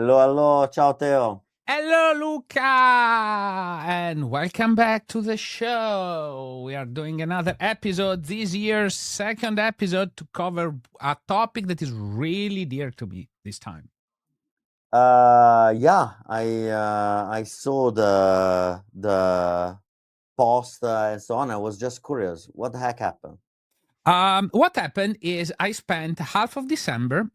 Hello, ciao Teo. Hello, Luca, and welcome back to the show. We are doing another episode, this year's second episode, to cover a topic that is really dear to me this time. Yeah, I saw the post and so on. I was just curious, what the heck happened? What happened is I spent half of December,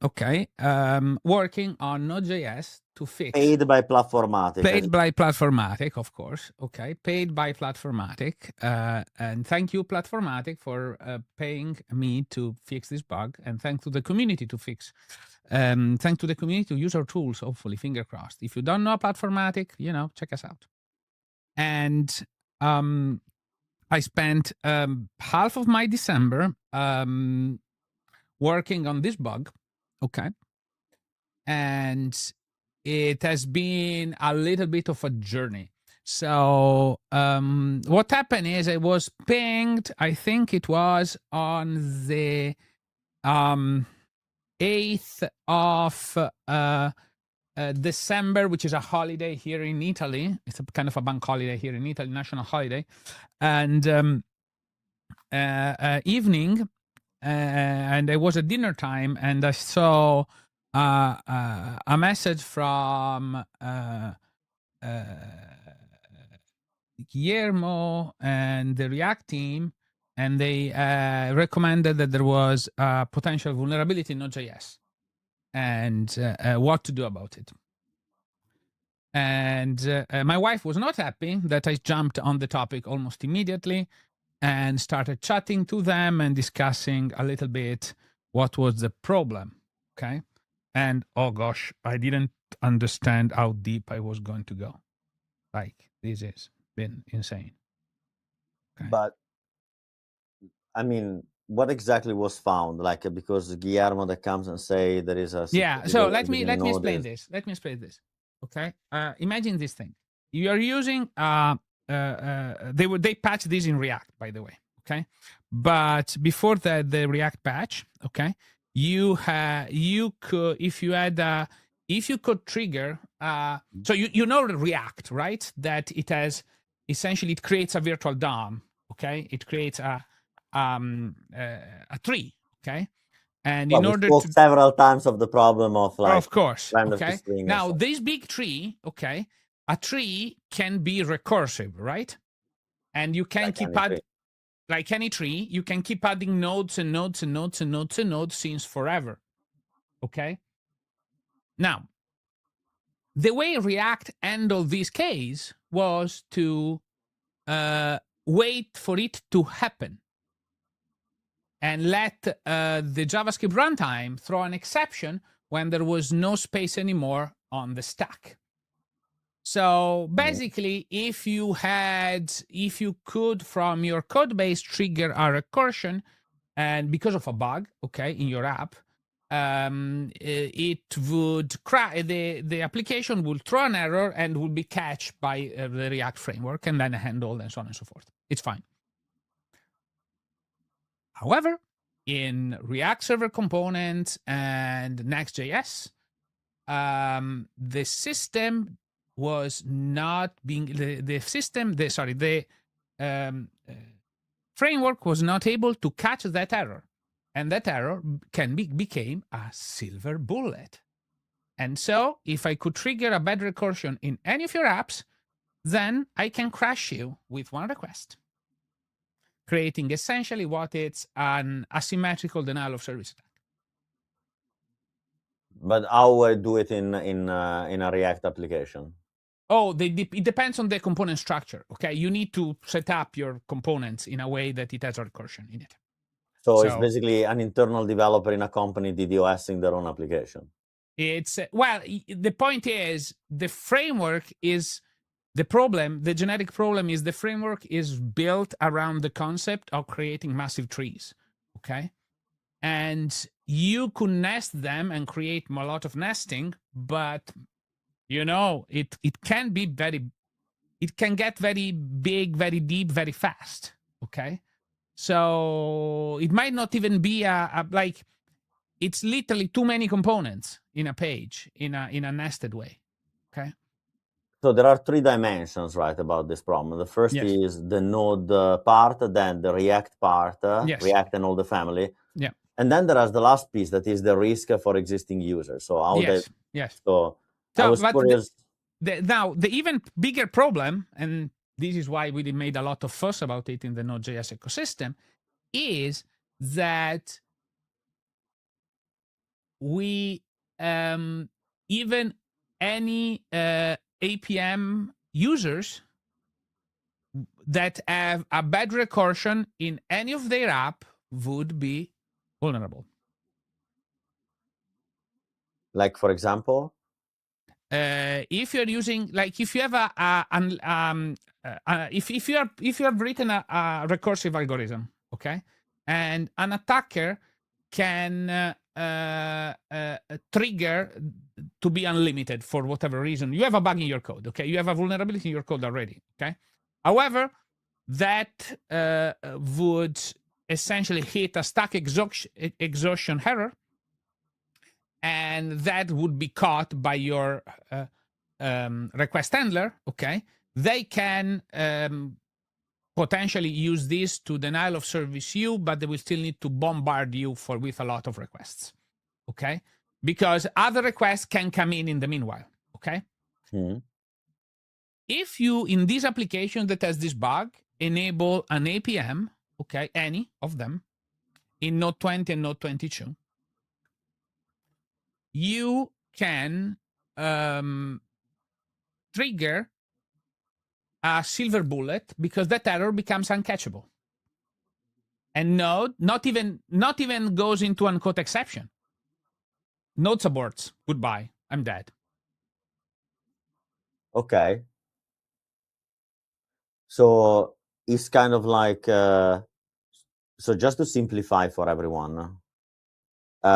working on Node.js to fix. Paid by Platformatic. Paid by Platformatic, of course. Okay, paid by Platformatic. And thank you, Platformatic, for paying me to fix this bug. And thank to the community to fix. Thank to the community to use our tools, hopefully, finger crossed. If you don't know Platformatic, check us out. And I spent half of my December working on this bug. Okay. And it has been a little bit of a journey. So what happened is I was pinged, I think it was on the 8th of December, which is a holiday here in Italy. It's a kind of a bank holiday here in Italy, national holiday. And evening, and it was at dinner time, and I saw a message from Guillermo and the React team, and they recommended that there was a potential vulnerability in Node.js and what to do about it. And my wife was not happy that I jumped on the topic almost immediately and started chatting to them and discussing a little bit what was the problem, okay? And oh gosh, I didn't understand how deep I was going to go. Like, this has been insane. Okay. But, I mean, what exactly was found? Like, because Guillermo that comes and say there is a... Yeah, so let me explain this. Let me explain this, okay? Imagine this thing. You are using... they patched this in React, by the way, okay? But before that, the React patch, okay, you could, if you could trigger, so you know React, right? That it has, essentially, it creates a virtual DOM, okay? It creates a tree, okay? And well, in order to several times of the problem of like, of course, okay. Now this big tree, okay, a tree can be recursive, right? And you can keep adding, like any tree, you can keep adding nodes and nodes and nodes and nodes and nodes since forever. Okay. Now, the way React handled this case was to wait for it to happen and let the JavaScript runtime throw an exception when there was no space anymore on the stack. So basically, if you could from your code base trigger a recursion, and because of a bug, okay, in your app, it would crash, the application will throw an error and will be catched by the React framework and then handled and so on and so forth. It's fine. However, in React Server Components and Next.js, the system was not being the framework was not able to catch that error, and that error became a silver bullet. And so, if I could trigger a bad recursion in any of your apps, then I can crash you with one request, creating essentially what it's an asymmetrical denial of service attack. But how I do it in a React application? Oh, it depends on the component structure. Okay, you need to set up your components in a way that it has a recursion in it. So it's basically an internal developer in a company DDoSing their own application. It's well, the point is the framework is the problem. The genetic problem is the framework is built around the concept of creating massive trees. Okay, and you could nest them and create a lot of nesting, but it can be it can get very big, very deep, very fast. Okay, so it might not even be like it's literally too many components in a page in a nested way. Okay. So there are 3 dimensions, right, about this problem. The first is the node part, then the React part, React and all the family. Yeah. And then there is the last piece that is the risk for existing users. So how so I was curious. Now, the even bigger problem, and this is why we made a lot of fuss about it in the Node.js ecosystem, is that we even any APM users that have a bad recursion in any of their app would be vulnerable. Like, for example? If you're using, like, if you have if you have written a recursive algorithm, okay, and an attacker can trigger to be unlimited for whatever reason. You have a bug in your code, okay? You have a vulnerability in your code already, okay? However, that would essentially hit a stack exhaustion error, and that would be caught by your request handler, okay? They can potentially use this to denial of service you, but they will still need to bombard you with a lot of requests, okay? Because other requests can come in the meanwhile, okay? If you, in this application that has this bug, enable an APM, okay, any of them, in Node 20 and Node 22, you can trigger a silver bullet because that error becomes uncatchable. And Node not even goes into uncaughtException. Node aborts. Goodbye. I'm dead. Okay. So it's kind of like, so just to simplify for everyone, there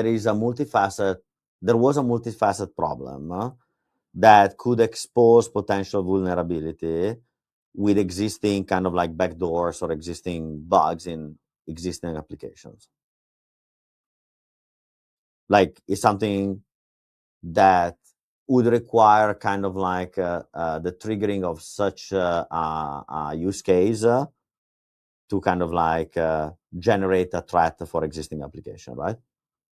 was a multifaceted problem that could expose potential vulnerability with existing kind of like backdoors or existing bugs in existing applications. Like, it's something that would require kind of like the triggering of such a use case to kind of like generate a threat for existing application, right?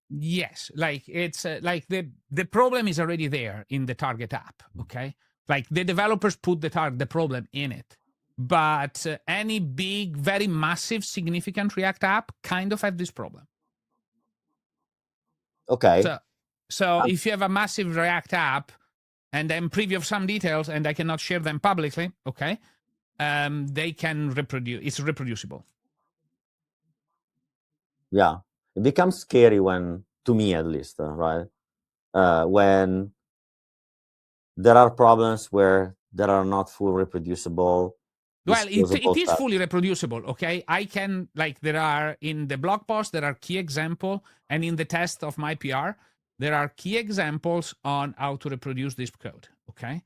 Yes, like it's like the problem is already there in the target app, okay? Like the developers put the problem in it, but any big, very massive, significant React app kind of have this problem. Okay. So if you have a massive React app and I'm privy of some details and I cannot share them publicly, okay, they can reproduce. It's reproducible. Yeah, it becomes scary when, to me at least, right? When there are problems where there are not full reproducible. Well, it is fully reproducible, okay? I can, like, there are, in the blog post, there are key examples, and in the test of my PR, there are key examples on how to reproduce this code, okay?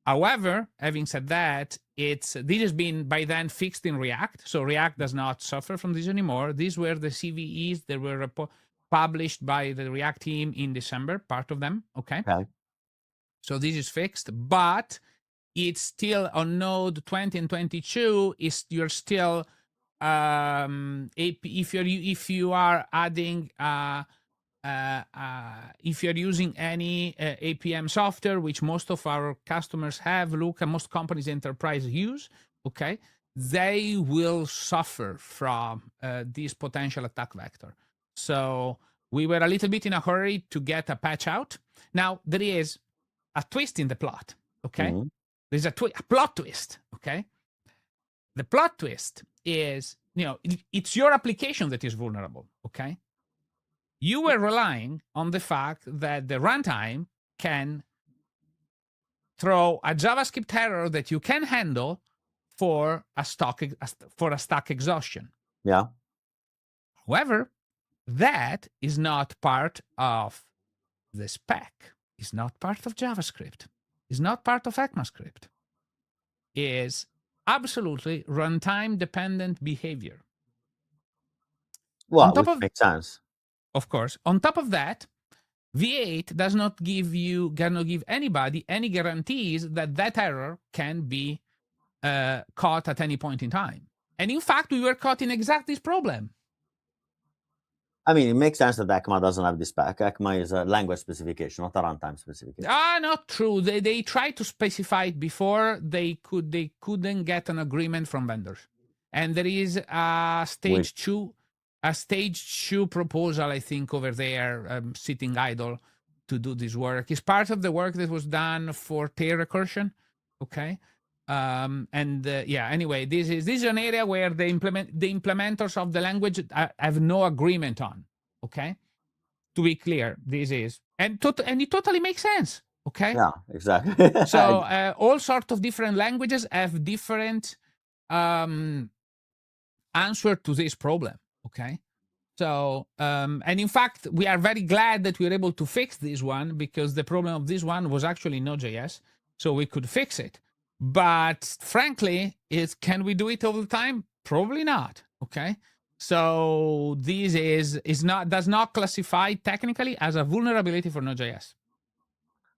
However, having said that, this has been by then fixed in React, so React does not suffer from this anymore. These were the CVEs that were published by the React team in December, part of them, okay? So this is fixed, but it's still on Node 20 and 22. You're still if you are adding if you're using any APM software, which most of our customers have, Luca, most companies enterprise use, okay, they will suffer from this potential attack vector. So we were a little bit in a hurry to get a patch out. Now there is a twist in the plot, okay? There's a plot twist, okay? The plot twist is, it's your application that is vulnerable, okay? You were relying on the fact that the runtime can throw a JavaScript error that you can handle for a stack exhaustion. Yeah. However, that is not part of the spec. It's not part of JavaScript. It's not part of ECMAScript. Is absolutely runtime dependent behavior. Well, which makes sense. Of course. On top of that, V8 does not give anybody any guarantees that that error can be caught at any point in time. And in fact, we were caught in exactly this problem. I mean, it makes sense that ECMA doesn't have this spec. ECMA is a language specification, not a runtime specification. Not true. They tried to specify it before. They couldn't get an agreement from vendors. And there is a stage two proposal, I think, over there, sitting idle to do this work. It's part of the work that was done for tail recursion. Okay. Anyway, this is an area where the implementers of the language have no agreement on. Okay. To be clear, this is and it totally makes sense. Okay. Yeah, exactly. So all sorts of different languages have different answer to this problem. Okay. So, and in fact, we are very glad that we were able to fix this one, because the problem of this one was actually Node.js, so we could fix it. But frankly, can we do it all the time? Probably not. Okay. So this does not classify technically as a vulnerability for Node.js.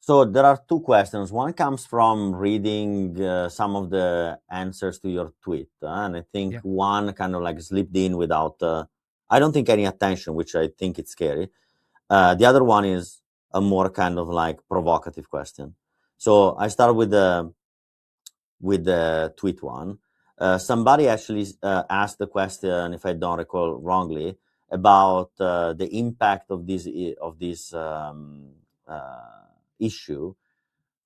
So there are two questions. One comes from reading some of the answers to your tweet, and I think one kind of like slipped in without, I don't think, any attention, which I think it's scary. The other one is a more kind of like provocative question. So I start with the tweet one. Somebody actually asked the question, if I don't recall wrongly, about the impact of this issue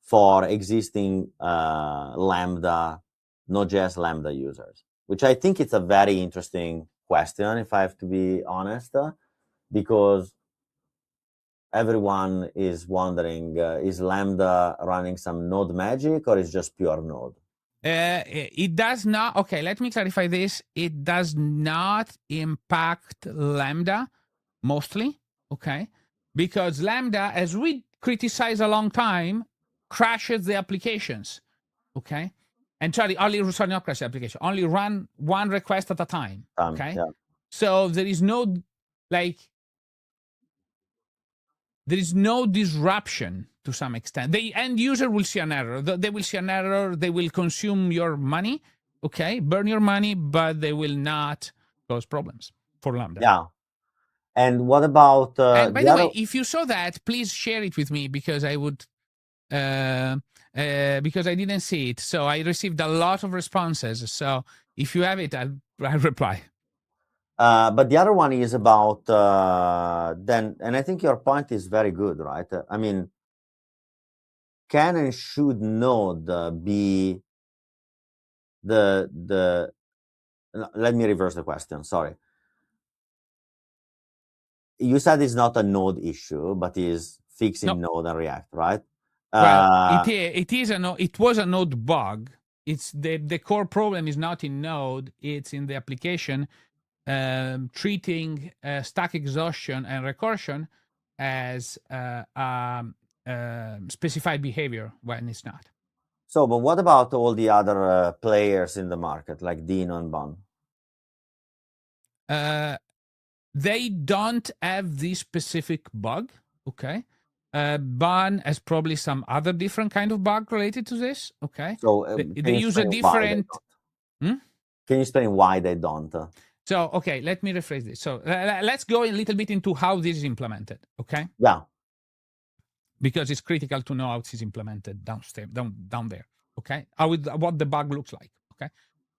for existing Node.js Lambda users, which I think it's a very interesting question, if I have to be honest, because everyone is wondering, is Lambda running some Node magic, or is just pure Node? It does not. Okay, let me clarify this. It does not impact Lambda mostly. Okay, because Lambda, as we criticized a long time, crashes the applications. Okay, and not crash the application. Only run one request at a time. Okay, so there is no there is no disruption to some extent. The end user will see an error. They will see an error. They will consume your money, okay, burn your money, but they will not cause problems for Lambda. Yeah. And what about... and by the way, if you saw that, please share it with me, because I would... because I didn't see it. So I received a lot of responses. So if you have it, I'll reply. But the other one is about then, and I think your point is very good, right? I mean, can and should Node be the let me reverse the question. Sorry. You said it's not a Node issue, but is fixing Node and React, right? Well, it was a Node bug. It's the core problem is not in Node. It's in the application. Treating stack exhaustion and recursion as specified behavior when it's not. So, but what about all the other players in the market, like Dino and Bon? They don't have this specific bug, okay? Bon has probably some other different kind of bug related to this, okay? So they use a different... Can you explain why they don't? So, okay, let me rephrase this. So let's go a little bit into how this is implemented, okay? Yeah. Because it's critical to know how this is implemented down there, okay? What the bug looks like, okay?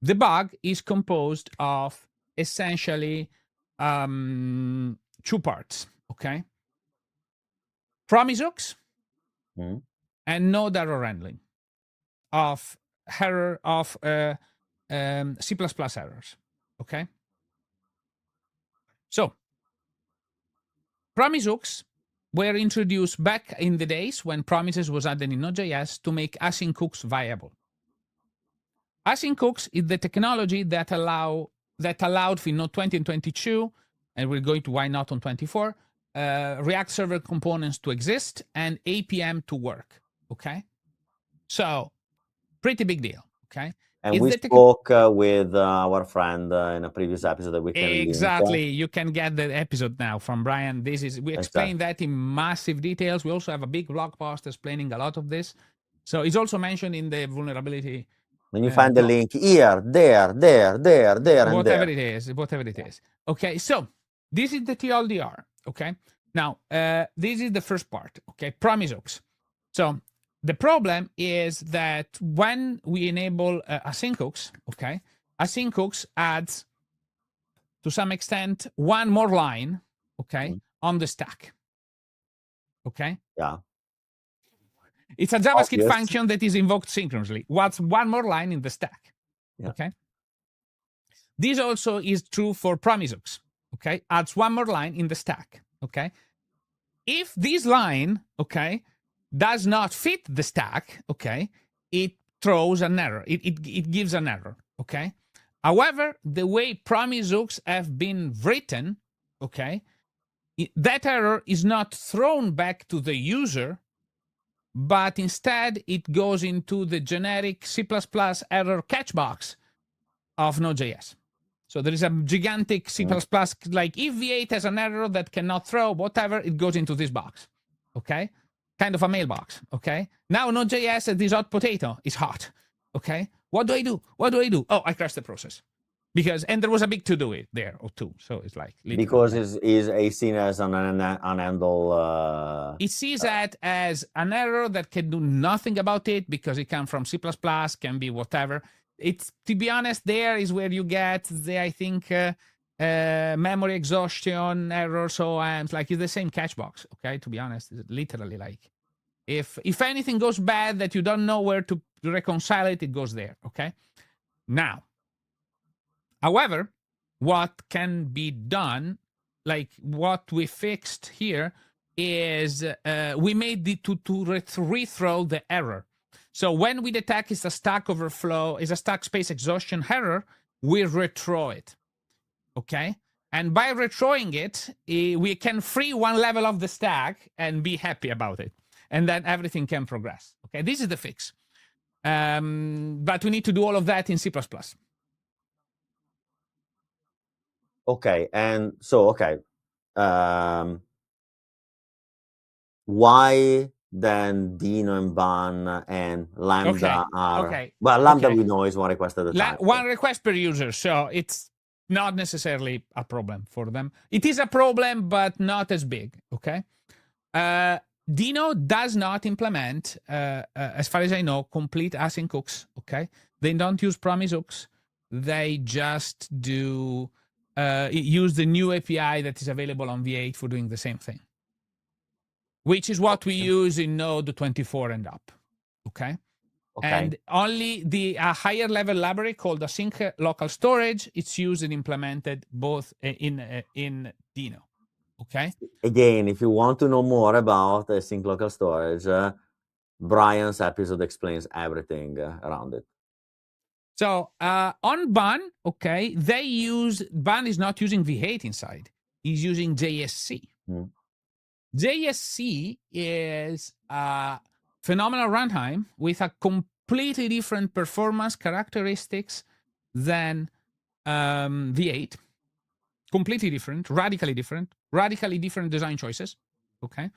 The bug is composed of essentially 2 parts, okay? Promise hooks and node error handling of C++ errors, okay? So, promise hooks were introduced back in the days when promises was added in Node.js to make async hooks viable. Async hooks is the technology that allowed for Node 20 and 22, and we're going to why not on 24, React server components to exist and APM to work, okay? So, pretty big deal, okay? And we spoke with our friend in a previous episode that we can exactly link. You can get the episode now from Brian. We explain that in massive details. We also have a big blog post explaining a lot of this. So it's also mentioned in the vulnerability. When you find the link here, there, and there. Whatever it is. Okay, so this is the TLDR. Okay, now this is the first part. Okay, promise hooks. So the problem is that when we enable async hooks, okay, async hooks adds to some extent one more line, okay, on the stack. Okay. Yeah. It's a JavaScript function that is invoked synchronously. What's one more line in the stack? Yeah. Okay. This also is true for promise hooks. Okay. Adds one more line in the stack. Okay. If this line, okay, does not fit the stack, okay, it throws an error. It gives an error. Okay. However, the way promise hooks have been written, okay, that error is not thrown back to the user, but instead it goes into the generic C++ error catch box of Node.js. So there is a gigantic C++, like if V8 has an error that cannot throw, whatever, it goes into this box, okay? Kind of a mailbox, okay? Now Node.js is this hot potato. It's hot, okay? What do I do? Oh, I crashed the process. And there was a big to-do there or two, so it's like because it's seen as an unhandle. It sees that as an error that can do nothing about it because it comes from C++, can be whatever. It's, to be honest, there is where you get the, I think, memory exhaustion error. So it's like it's the same catch box. Okay, to be honest, it's literally like if anything goes bad that you don't know where to reconcile it, it goes there. Okay, now. However, what can be done, like what we fixed here, is we made the to rethrow the error. So when we detect it's a stack overflow, is a stack space exhaustion error, we rethrow it. Okay? And by rethrowing it, we can free one level of the stack and be happy about it. And then everything can progress. Okay, this is the fix. But we need to do all of that in C++. Okay, and so, why then Dino and Ban and Lambda are... Well, Lambda we know is one request at a time. One request per user, so it's not necessarily a problem for them. It is a problem, but not as big, okay? Dino does not implement, as far as I know, complete async hooks, okay? They don't use promise hooks. They just do use the new API that is available on V8 for doing the same thing, which is what we use in Node 24 and up, okay? And only the higher level library called Async local storage, it's used and implemented both in Dino, okay? Again, if you want to know more about Async local storage, Brian's episode explains everything around it. So on Ban, okay, Ban is not using V8 inside. He's using JSC. JSC is a phenomenal runtime with a completely different performance characteristics than V8. Completely different, radically different design choices. Okay,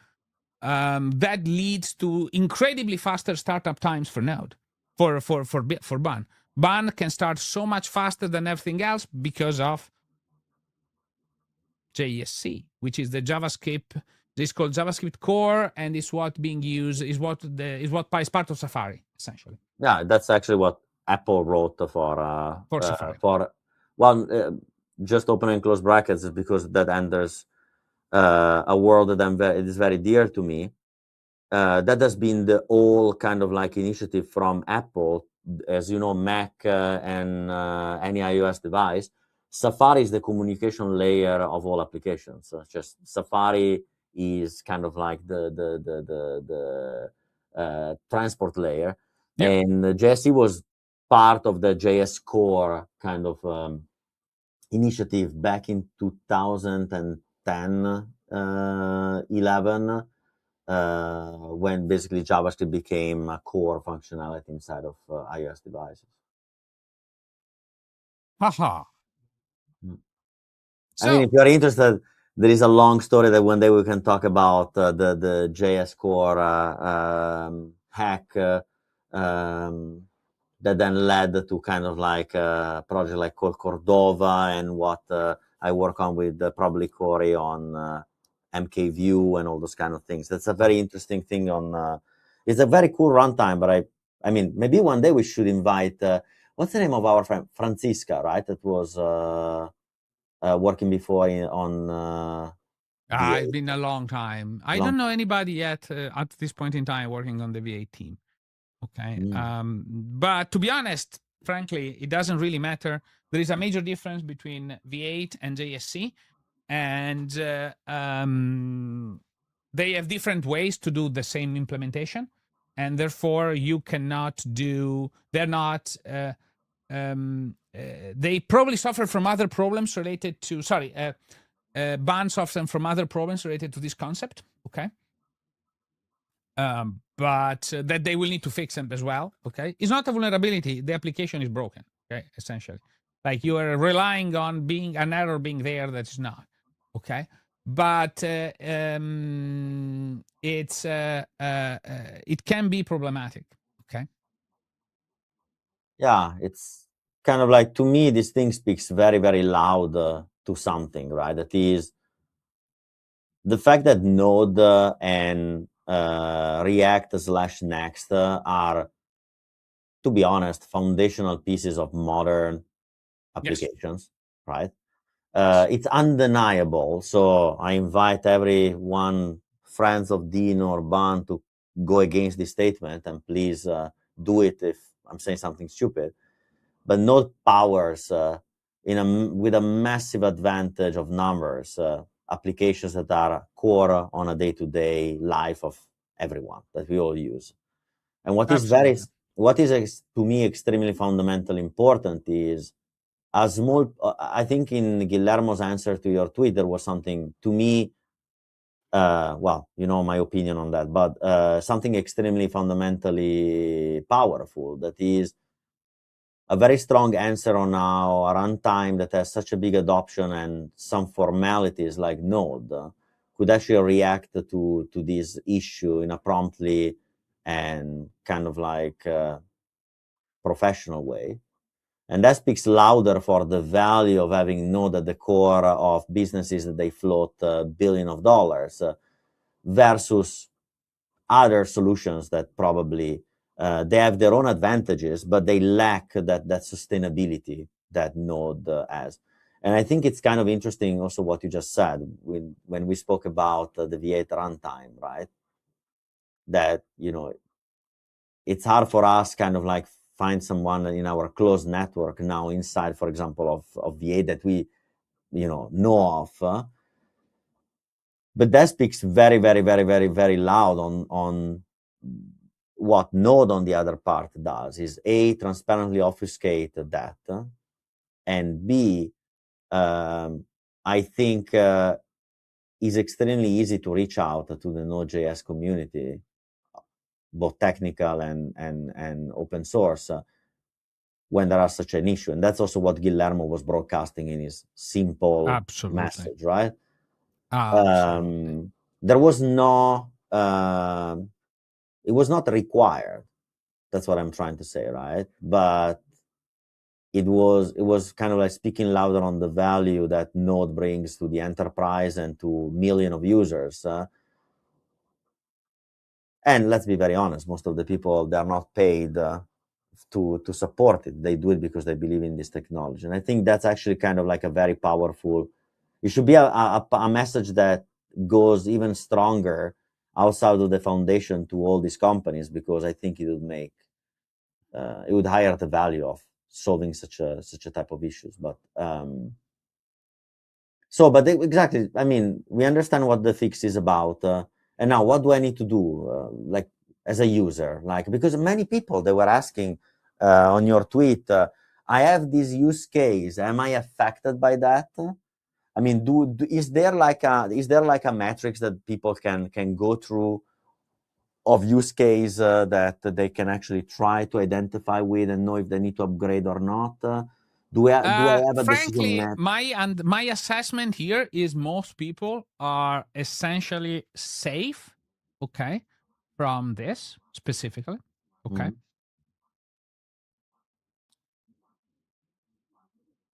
that leads to incredibly faster startup times for Node, for Ban. Ban can start so much faster than everything else because of JSC, which is the JavaScript. This is called JavaScript core, and is what being used is what is part of Safari essentially. Yeah, that's actually what Apple wrote for Safari. Just open and close brackets because that enters a world that is very dear to me. That has been the whole kind of like initiative from Apple. As you know, Mac and any iOS device, Safari is the communication layer of all applications. Just Safari is kind of like the transport layer. Yep. And JSC was part of the JS Core kind of initiative back in 2010, 11, when basically JavaScript became a core functionality inside of iOS devices. Haha. So, I mean, if you're interested, there is a long story that one day we can talk about the JS core hack that then led to kind of like a project like called Cordova and what I work on with probably Corey on MKView and all those kind of things. That's a very interesting thing on, it's a very cool runtime, but I mean, maybe one day we should invite, what's the name of our friend? Francisca, right? That was working before on it's been a long time. I don't know anybody yet at this point in time working on the V8 team. Okay. But to be honest, frankly, it doesn't really matter. There is a major difference between V8 and JSC, and they have different ways to do the same implementation, and therefore you cannot do. They're not. They probably suffer from other problems related to. Sorry, ban suffers from other problems related to this concept. Okay. But that they will need to fix them as well. Okay, it's not a vulnerability. The application is broken. Okay, essentially, like you are relying on being an error being there that is not. Okay, but it's it can be problematic. Okay. Yeah, it's kind of like, to me, this thing speaks very, very loud to something, right? That is the fact that Node and React/Next are, to be honest, foundational pieces of modern applications, right? It's undeniable. So I invite everyone, friends of Dean or Ban, to go against this statement, and please do it if I'm saying something stupid. But Node powers with a massive advantage of numbers applications that are core on a day-to-day life of everyone that we all use. And what is to me extremely fundamental important is a small. I think in Guillermo's answer to your tweet there was something to me. Well, you know my opinion on that, but something extremely fundamentally powerful, that is a very strong answer on how a runtime that has such a big adoption and some formalities like Node could actually react to this issue in a promptly and kind of like professional way. And that speaks louder for the value of having Node at the core of businesses that they float billions of dollars versus other solutions that probably they have their own advantages, but they lack that sustainability that Node has. And I think it's kind of interesting also what you just said when we spoke about the V8 runtime, right? That, you know, it's hard for us kind of like find someone in our closed network now inside, for example, of V8 that we, you know of. But that speaks very, very, very, very, very loud on what Node on the other part does, is A, transparently obfuscate that, and B, I think is extremely easy to reach out to the Node.js community, both technical and open source, when there are such an issue. And that's also what Guillermo was broadcasting in his simple message, right? There was no, it was not required. That's what I'm trying to say, right? But it was kind of like speaking louder on the value that Node brings to the enterprise and to millions of users. And let's be very honest, most of the people, they're not paid to support it. They do it because they believe in this technology. And I think that's actually kind of like a very powerful, it should be a message that goes even stronger outside of the foundation to all these companies, because I think it would make, it would higher the value of solving such a type of issues. But exactly, I mean, we understand what the fix is about, and now what do I need to do, like as a user, like, because many people, they were asking on your tweet, I have this use case, am I affected by that? I mean, is there like a metrics that people can go through of use case that they can actually try to identify with and know if they need to upgrade or not? Do I have a frankly, decision my assessment here is most people are essentially safe, okay, from this specifically, okay.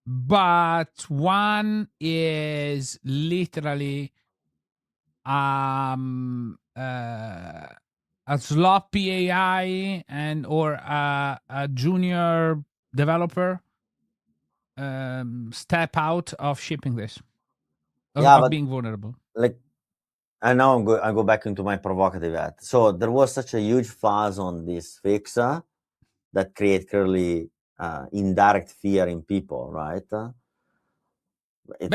But one is literally a sloppy AI or a junior developer step out of shipping this, of being vulnerable. Like, and now I go back into my provocative hat. So there was such a huge fuss on this fix that create clearly indirect fear in people, right?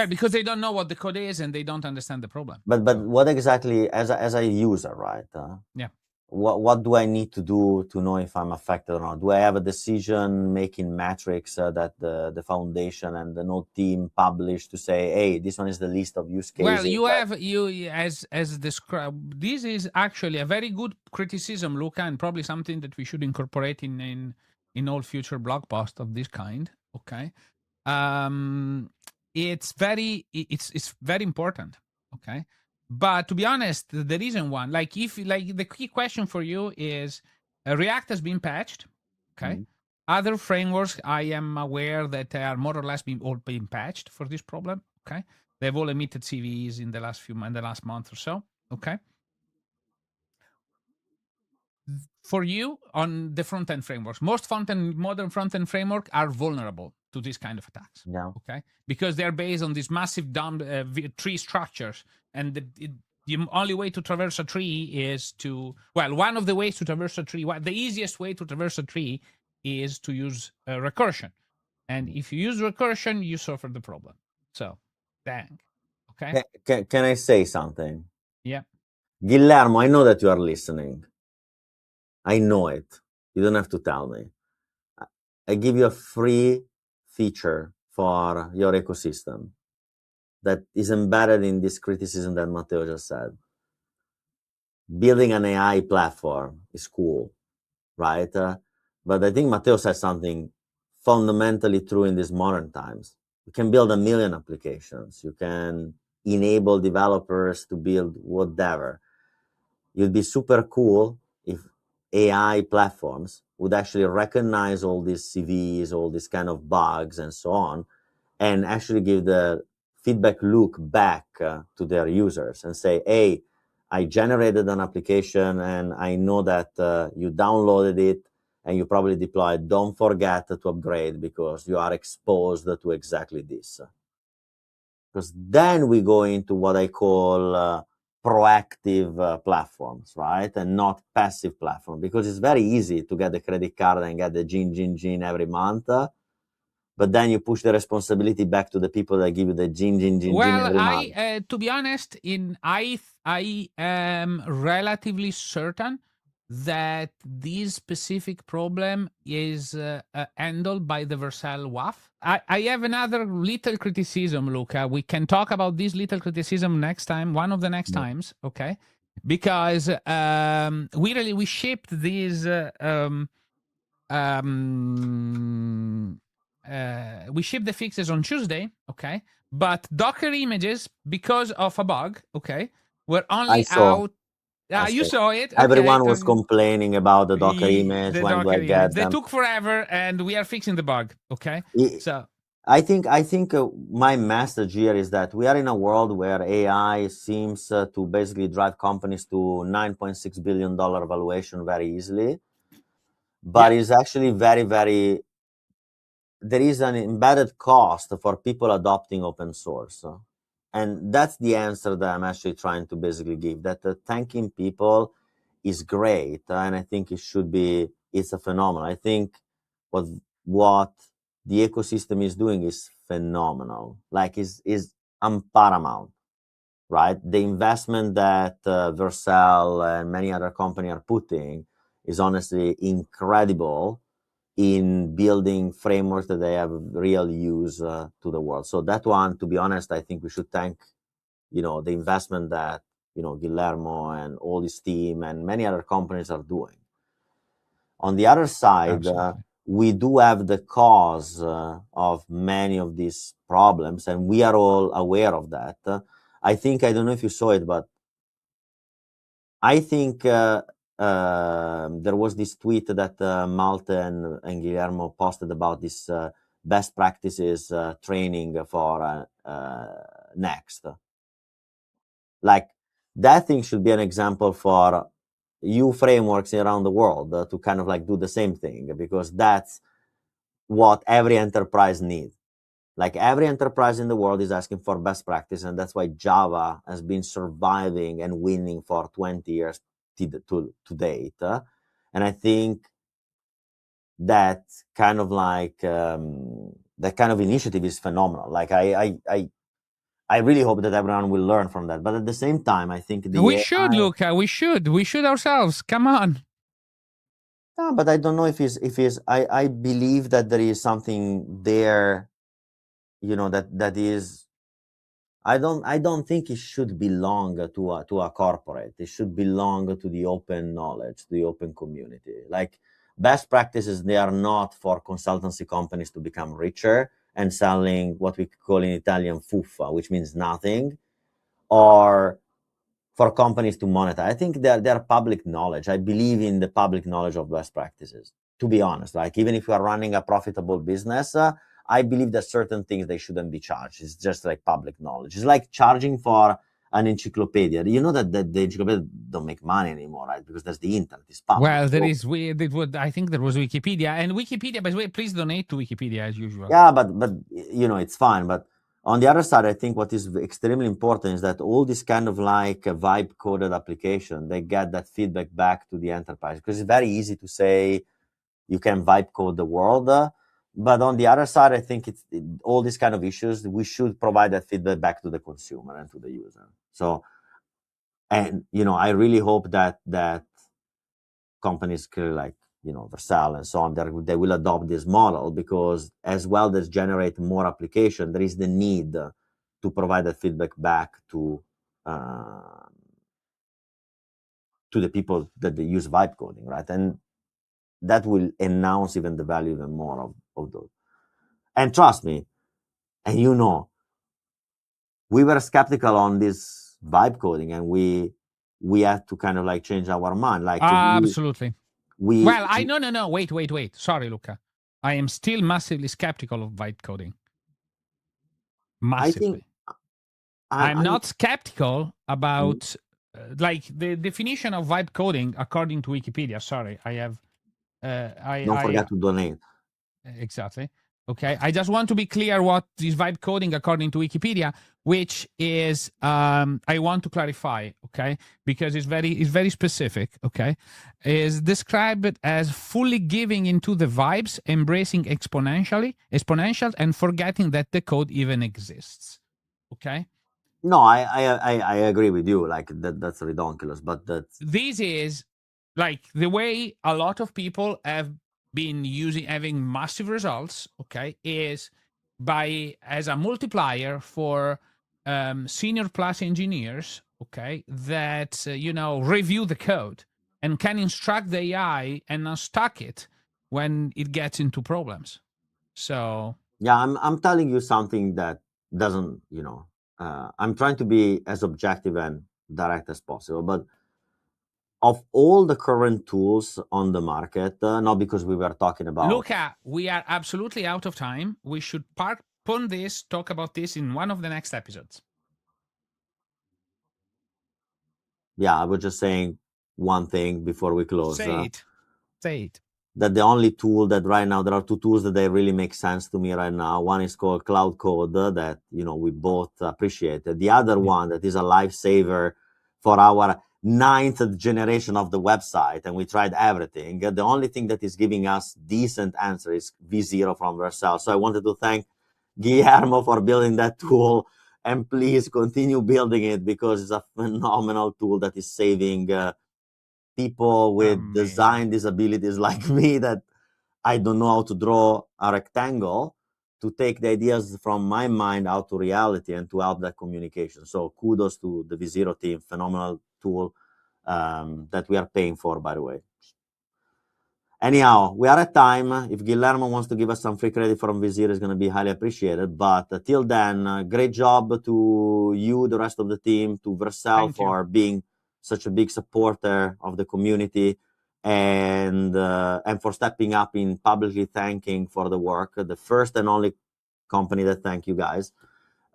Because they don't know what the code is and they don't understand the problem. But what exactly, as a user, right? Yeah. What do I need to do to know if I'm affected or not? Do I have a decision-making matrix that the foundation and the Node team publish to say, hey, this one is the list of use cases? Well, as described, this is actually a very good criticism, Luca, and probably something that we should incorporate in all future blog posts of this kind. Okay. It's very important. Okay. But to be honest, there isn't one. Like the key question for you is React has been patched. Okay. Other frameworks, I am aware that they are more or less all being patched for this problem. Okay. They've all emitted CVEs in the last month or so. Okay. For you on the front-end frameworks, most modern front-end framework are vulnerable to these kind of attacks. Yeah. Okay. Because they're based on these massive tree structures, and the only way to traverse a tree is one of the ways to traverse a tree, the easiest way to traverse a tree is to use recursion. And if you use recursion, you suffer the problem. So, dang. Okay. Can I say something? Yeah. Guillermo, I know that you are listening. I know it. You don't have to tell me. I give you a free feature for your ecosystem that is embedded in this criticism that Matteo just said. Building an AI platform is cool, right? But I think Matteo said something fundamentally true in these modern times. You can build 1 million applications. You can enable developers to build whatever. It'd be super cool if AI platforms would actually recognize all these CVs, all these kind of bugs and so on, and actually give the feedback loop back to their users and say, hey, I generated an application and I know that you downloaded it and you probably deployed. Don't forget to upgrade because you are exposed to exactly this. Because then we go into what I call proactive platforms, right? And not passive platform, because it's very easy to get the credit card and get the gin every month. But then you push the responsibility back to the people that give you the gin every month. To be honest, I am relatively certain that this specific problem is handled by the Vercel WAF. I have another little criticism, Luca. We can talk about this little criticism next time, one of the next times, okay? Because we shipped these we ship the fixes on Tuesday, okay? But Docker images, because of a bug, okay, were only out. You saw it. Okay. Everyone was complaining about the Docker image. When do I get them? They took forever, and we are fixing the bug, okay? So I think my message here is that we are in a world where AI seems to basically drive companies to $9.6 billion valuation very easily. But it's actually very, very, there is an embedded cost for people adopting open source. And that's the answer that I'm actually trying to basically give, that thanking people is great. And I think it's a phenomenon. I think what the ecosystem is doing is phenomenal. Like is paramount, right? The investment that Vercel and many other companies are putting is honestly incredible in building frameworks that they have real use to the world. So that one, to be honest, I think we should thank, the investment that, Guillermo and all his team and many other companies are doing. On the other side, we do have the cause of many of these problems, and we are all aware of that. I think, I don't know if you saw it, but I think there was this tweet that Malte and Guillermo posted about this best practices training for Next. Like, that thing should be an example for you frameworks around the world to kind of like do the same thing, because that's what every enterprise needs. Like, every enterprise in the world is asking for best practice, and that's why Java has been surviving and winning for 20 years to date. And I think that kind of like that kind of initiative is phenomenal. Like, I really hope that everyone will learn from that. But at the same time, I think we should, Luca. We should ourselves. Come on. No, but I don't know if is. I believe that there is something there, that is. I don't think it should belong to a corporate. It should belong to the open knowledge, the open community. Like, best practices, they are not for consultancy companies to become richer and selling what we call in Italian fuffa, which means nothing, or for companies to monetize. I think they're public knowledge. I believe in the public knowledge of best practices, to be honest. Like, even if you are running a profitable business, I believe that certain things, they shouldn't be charged. It's just like public knowledge. It's like charging for an encyclopedia. You know that the encyclopedia don't make money anymore, right? Because there's the internet. It's public. Well, there is. I think there was Wikipedia, and Wikipedia. By the way, please donate to Wikipedia as usual. Yeah, but it's fine. But on the other side, I think what is extremely important is that all this kind of like vibe coded application, they get that feedback back to the enterprise, because it's very easy to say you can vibe code the world. But on the other side, I think all these kind of issues, we should provide that feedback back to the consumer and to the user. So, and, I really hope that companies like, Vercel and so on, they will adopt this model, because as well as generate more application, there is the need to provide that feedback back to the people that they use vibe coding, right? And that will enhance even the value even more of those. And trust me, and we were skeptical on this vibe coding, and we had to kind of like change our mind. Like, absolutely. No. Wait. Sorry, Luca. I am still massively skeptical of vibe coding. Massively. I'm not skeptical about like the definition of vibe coding according to Wikipedia. Sorry, I have. Don't forget to donate. Exactly. Okay, I just want to be clear what is vibe coding according to Wikipedia, which is I want to clarify, okay, because it's very specific. Okay, is described as fully giving into the vibes, embracing exponentials, and forgetting that the code even exists. Okay. No, I agree with you. Like, that's ridiculous, but this is like the way a lot of people have been having massive results. Okay, is by as a multiplier for senior plus engineers. Okay, that review the code and can instruct the AI and unstuck it when it gets into problems. So yeah, I'm telling you something that doesn't, I'm trying to be as objective and direct as possible, but of all the current tools on the market, not because we were talking about... Luca, we are absolutely out of time. We should talk about this in one of the next episodes. Yeah, I was just saying one thing before we close. Say it. That the only tool that right now, there are two tools that they really make sense to me right now. One is called Cloud Code that, we both appreciate. The other one that is a lifesaver for our 9th generation of the website, and we tried everything. The only thing that is giving us decent answer is V0 from Vercel. So I wanted to thank Guillermo for building that tool, and please continue building it, because it's a phenomenal tool that is saving people with design disabilities like me, that I don't know how to draw a rectangle, to take the ideas from my mind out to reality and to help that communication. So kudos to the V0 team, phenomenal tool that we are paying for, by the way. Anyhow, we are at time. If Guillermo wants to give us some free credit from Vizier, it's going to be highly appreciated. But till then, great job to you, the rest of the team, to Vercel for being such a big supporter of the community, and for stepping up in publicly thanking for the work. The first and only company that thank you guys.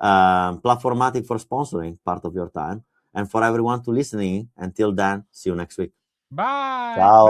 Platformatic for sponsoring part of your time, and for everyone to listening. Until then, see you next week. Bye. Ciao.